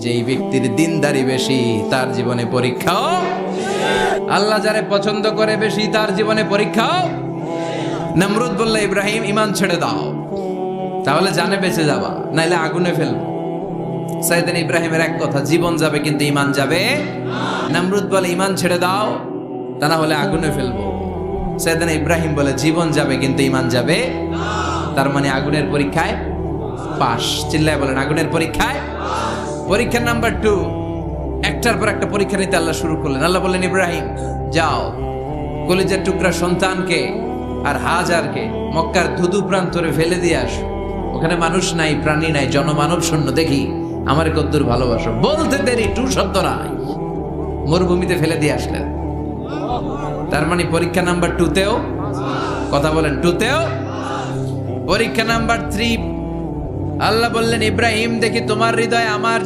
যেই ব্যক্তির দিনদারি বেশি তার জীবনে পরীক্ষাও, আল্লাহ যারে পছন্দ করে বেশি তার জীবনে পরীক্ষাও। নমরুদ বলল, ইব্রাহিম ঈমান ছেড়ে দাও, তাহলে জানে বেঁচে যাবা, নাইলে আগুনে ফেলবো। সাইয়েদনা ইব্রাহিমের এক কথা, জীবন যাবে কিন্তু ঈমান যাবে। নমরুদ বলে, ঈমান ছেড়ে দাও, তা না হলে আগুনে ফেলবো। সাইয়েদনা ইব্রাহিম বলে, জীবন যাবে কিন্তু ঈমান যাবে। তার মানে আগুনের পরীক্ষায় পাস। চিল্লায় বলেন, আগুনের পরীক্ষায়। পরীক্ষা নাম্বার 2, একটার পর একটা পরীক্ষা নিতে আল্লাহ শুরু করলেন। আল্লাহ বললেন, ইব্রাহিম যাও, কলিজার টুকরা সন্তানকে আর হাজারকে মক্কার ধুধু প্রান্তরে ফেলে দিয়ে আসো। ওখানে মানুষ নাই, প্রাণী নাই, জনমানব শূন্য, দেখি আমার কদ্দুর ভালোবাসো। বলতে দেরি, টু শব্দ নাই, মরুভূমিতে ফেলে দিয়ে আসলেন। তার মানে পরীক্ষা নাম্বার 2তেও, কথা বলেন, 2তেও। পরীক্ষা নাম্বার 3, আল্লাহ বললেন, ইব্রাহিম দেখি তোমার হৃদয় আমার